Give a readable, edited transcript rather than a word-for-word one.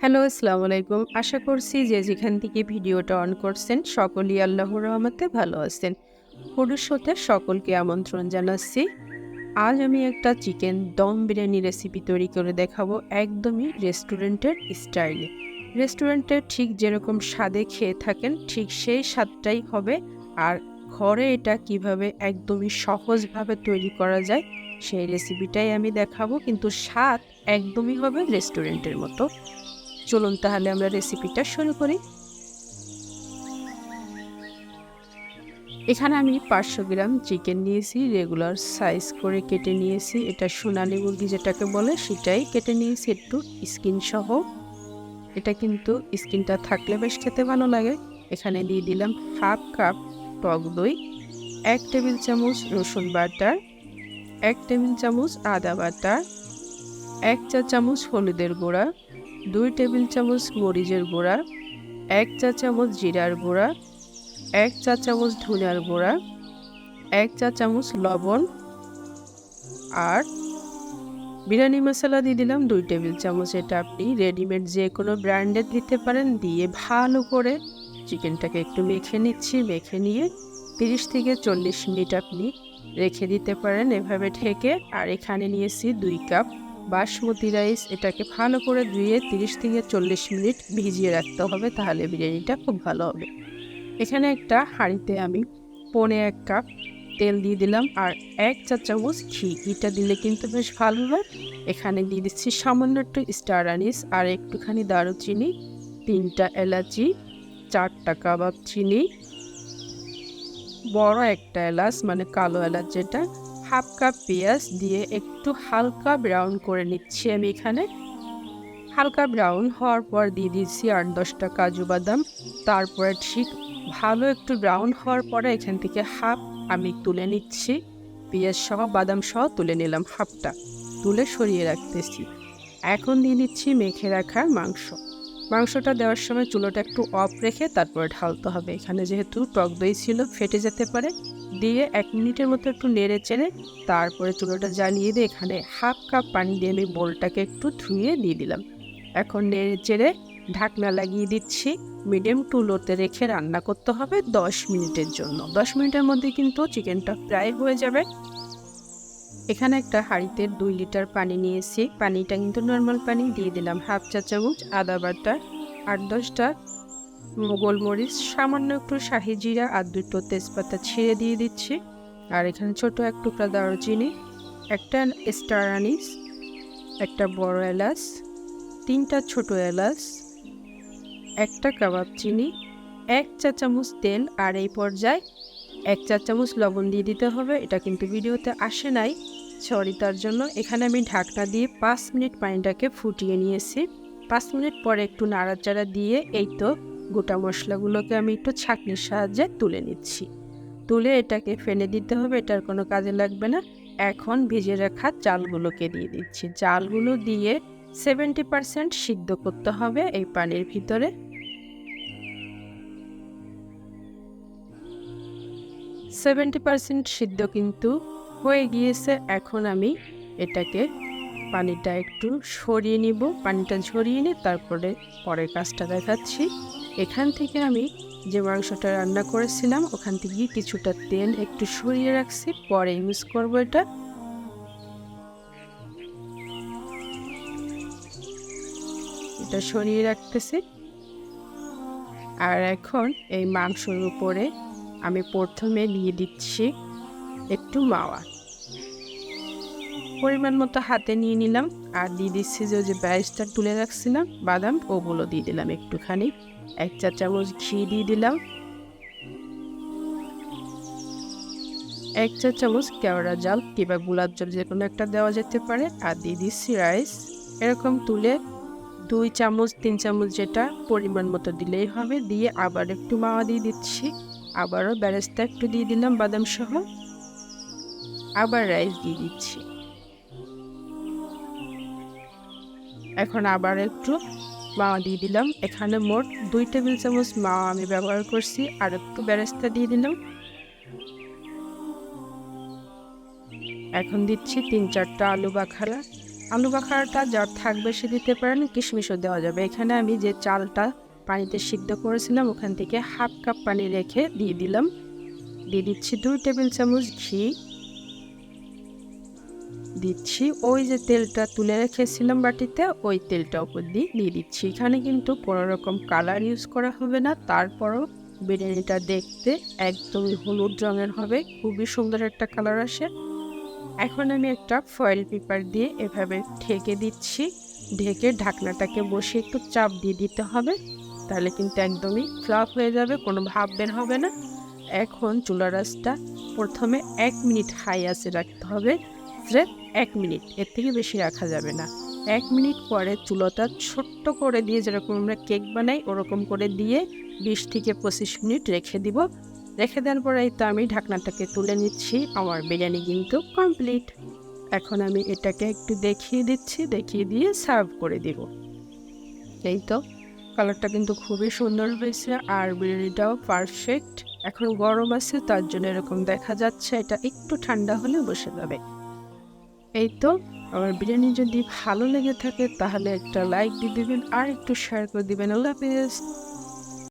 Hello, আসসালামু আলাইকুম। আশা করছি যে যেখান থেকে ভিডিওটা অন করছেন সকলেই আল্লাহর রহমতে ভালো আছেন। পুরুষ হতে সকলকে আমন্ত্রণ জানাচ্ছি। আজ আমি একটা চিকেন দম বিরিয়ানি রেসিপি তৈরি করে দেখাবো একদমই রেস্টুরেন্টের স্টাইলে। রেস্টুরেন্টের ঠিক যেরকম স্বাদে খেয়ে থাকেন ঠিক সেই স্বাদটাই হবে। আর ঘরে এটা কিভাবে একদমই সহজভাবে তৈরি করা যায় সেই রেসিপিটাই আমি দেখাবো, কিন্তু স্বাদ একদমই হবে রেস্টুরেন্টের মতো। চলুন তাহলে আমরা রেসিপিটা শুরু করি। এখানে আমি 500 গ্রাম চিকেন নিয়েছি, রেগুলার সাইজ করে কেটে নিয়েছি। এটা সোনালী মুরগি যেটাকে বলে সেটাই কেটে নিয়েছি একটু স্কিন সহ। এটা কিন্তু স্কিনটা থাকলে বেশ খেতে ভালো লাগে। এখানে দিয়ে দিলাম হাফ কাপ টক দই, 1 টেবিল চামচ রসুন বাটা, 1 টেবিল চামচ আদা বাটা, 1 চা চামচ হলুদের গুঁড়া, 2 টেবিল চামচ মরিচের গুঁড়া, 1 চা চামচ জিরার গুঁড়া, 1 চা চামচ ধনিয়ার গুঁড়া, 1 চা চামচ লবণ আর বিরিয়ানি মশলা দিয়ে দিলাম 2 টেবিল চামচ। এটা আপনি রেডিমেড যে কোনো ব্র্যান্ডের দিতে পারেন। দিয়ে ভালো করে চিকেনটাকে একটু মেখে নিচ্ছি। মেখে নিয়ে 30 থেকে 40 মিনিট আপনি রেখে দিতে পারেন এভাবে ঢেকে। আর এখানে নিয়েছি 2 কাপ বাসমতি রাইস। এটাকে ভালো করে ধুয়ে 30 থেকে 40 মিনিট ভিজিয়ে রাখতে হবে, তাহলে বিরিয়ানিটা খুব ভালো হবে। এখানে একটা হাঁড়িতে আমি 1.25 কাপ তেল দিয়ে দিলাম আর 1 চা চামচ ঘি। ঘিটা দিলে কিন্তু বেশ ভালো হয়। এখানে দিয়ে দিচ্ছি সামান্য একটু স্টার আনিস আর একটুখানি দারুচিনি, 3টা এলাচি, 4টা কাবাব চিনি, বড় একটা এলাচ মানে কালো এলাচ যেটা, হাফ কাপ পেঁয়াজ দিয়ে একটু হালকা ব্রাউন করে নিচ্ছি আমি এখানে। হালকা ব্রাউন হওয়ার পর দিয়ে দিচ্ছি 8-10টা কাজু বাদাম। তারপরে ঠিক ভালো একটু ব্রাউন হওয়ার পরে এখান থেকে হাফ আমি তুলে নিচ্ছি, পেঁয়াজ সহ বাদাম সহ তুলে নিলাম হাফটা, তুলে সরিয়ে রাখতেছি। এখন দিয়ে দিচ্ছি মেখে রাখা মাংসটা দেওয়ার সময় চুলোটা একটু অফ রেখে তারপরে ঢালতে হবে। এখানে যেহেতু টক দই ছিল ফেটে যেতে পারে। দিয়ে 1 মিনিটের মতো একটু নেড়ে চেড়ে তারপরে চুলোটা জ্বালিয়ে দিয়ে এখানে হাফ কাপ পানি দিয়ে আমি বোলটাকে একটু ধুয়ে দিয়ে দিলাম। এখন নেড়ে চেড়ে ঢাকনা লাগিয়ে দিচ্ছি। মিডিয়াম টু লোতে রেখে রান্না করতে হবে 10 মিনিটের জন্য। 10 মিনিটের মধ্যে কিন্তু চিকেনটা প্রায় হয়ে যাবে। এখানে একটা হাঁড়িতে 2 লিটার পানি নিয়েছি। পানিটা কিন্তু নর্মাল পানি। দিয়ে দিলাম হাফ চা চামচ আদা বাটা, 8-10টা গোলমরিচ, সামান্য একটু শাহি জিরা আর 2টো তেজপাতা ছিঁড়ে দিয়ে দিচ্ছি। আর এখানে ছোট এক টুকরা দারুচিনি, একটা স্টার আনিস, একটা বড় এলাচ, 3টা ছোট এলাচ, একটা কাবাব চিনি, 1 চা চামচ তেল আর এই পর্যায়ে 1 চা চামচ লবণ দিয়ে দিতে হবে। এটা কিন্তু ভিডিওতে আসে নাই, সরি তার জন্য। এখানে আমি ঢাকনা দিয়ে 5 মিনিট পানিটাকে ফুটিয়ে নিয়েছি। 5 মিনিট পরে একটু নাড়াচাড়া দিয়ে এই তো গোটা মশলাগুলোকে আমি একটু ছাঁকনির সাহায্যে তুলে নিচ্ছি। তুলে এটাকে ফেলে দিতে হবে, এটার কোনো কাজে লাগবে না। এখন ভিজে রাখা চালগুলোকে দিয়ে দিচ্ছি। চালগুলো দিয়ে 70% সিদ্ধ করতে হবে এই পানির ভিতরে। 70% সিদ্ধ কিন্তু হয়ে গিয়েছে। এখন আমি এটাকে পানিটা একটু সরিয়ে নিব। পানিটা ঝরিয়ে নিয়ে তারপরে পরের কাজটা দেখাচ্ছি। এখান থেকে আমি যে মাংসটা রান্না করেছিলাম ওখান থেকে কিছুটা তেল একটু সরিয়ে রাখছি, পরে ইউজ করব এটা। এটা সরিয়ে রাখতেছি। আর এখন এই মাংসের উপরে আমি প্রথমে দিয়ে দিচ্ছি একটু মাওয়া, পরিমাণ মতো হাতে নিয়ে নিলাম। আর দিয়ে দিচ্ছি যে ব্যাসটা তুলে রাখছিলাম বাদাম, ওগুলো দিয়ে দিলাম একটুখানি। 1 চা চামচ ঘি দিয়ে দিলাম, 1 চা চামচ কেওড়া জল কিংবা গোলাপ জল যে কোনো একটা দেওয়া যেতে পারে। আর দিয়ে দিচ্ছি রাইস। এরকম তুলে 2 চামচ 3 চামচ যেটা পরিমাণ মতো দিলেই হবে। দিয়ে আবার একটু মাওয়া দিয়ে দিচ্ছি, আবারও ব্যারেস্তা একটু দিয়ে দিলাম বাদাম সহ, আবার রাইস দিয়ে দিচ্ছি। এখন আবার একটু মাওয়া দিয়ে দিলাম। এখানে মোট 2 টেবিল চামচ মাওয়া আমি ব্যবহার করছি। আর একটু বেরেস্তা দিয়ে দিলাম। এখন দিচ্ছি 3-4টা আলু বাখারা, আলু বাখারাটা যার থাকবে সে দিতে পারেন, কিশমিশও দেওয়া যাবে। এখানে আমি যে চালটা পানিতে সিদ্ধ করেছিলাম ওখান থেকে হাফ কাপ পানি রেখে দিয়ে দিলাম। দিয়ে দিচ্ছি 2 টেবিল চামচ ঘি, দিচ্ছি ওই যে তেলটা তুলে রেখেছিলাম বাটিতে, ওই তেলটা উপর দিয়ে দিচ্ছি। এখানে কিন্তু কোনো রকম কালার ইউজ করা হবে না, তারপরও বিরিয়ানিটা দেখতে একদমই হলুদ রঙের হবে, খুবই সুন্দর একটা কালার আসে। এখন আমি একটা ফয়েল পেপার দিয়ে এভাবে ঢেকে দিচ্ছি। ঢেকে ঢাকনাটাকে বসিয়ে একটু চাপ দিয়ে দিতে হবে, তাহলে কিন্তু একদমই ফ্লাফ হয়ে যাবে, কোনো ভাপ বের হবে না। এখন চুলার আঁচটা প্রথমে 1 মিনিট হাই আঁচে রাখতে হবে, স্রেফ 1 মিনিট, এর থেকে বেশি রাখা যাবে না। 1 মিনিট পরে চুলাটা ছোট্ট করে দিয়ে, যেরকম আমরা কেক বানাই ওরকম করে দিয়ে 20 থেকে 25 মিনিট রেখে দিব। রেখে দেওয়ার পরে এই তো আমি ঢাকনাটাকে তুলে নিচ্ছি। আমার বিরিয়ানি কিন্তু কমপ্লিট। এখন আমি এটাকে একটু দেখিয়ে দিচ্ছি, দেখিয়ে দিয়ে সার্ভ করে দিব। এই তো কালারটা কিন্তু খুবই সুন্দর হয়েছে, আর বিরিয়ানিটাও পারফেক্ট। এখন গরম আছে তার জন্য এরকম দেখা যাচ্ছে, এটা একটু ঠান্ডা হলে বসে যাবে। এই তো আমার বিরিয়ানি যদি ভালো লেগে থাকে তাহলে একটা লাইক দিয়ে দিবেন আর একটু শেয়ার করে দিবেন। আল্লাহ হাফেজ।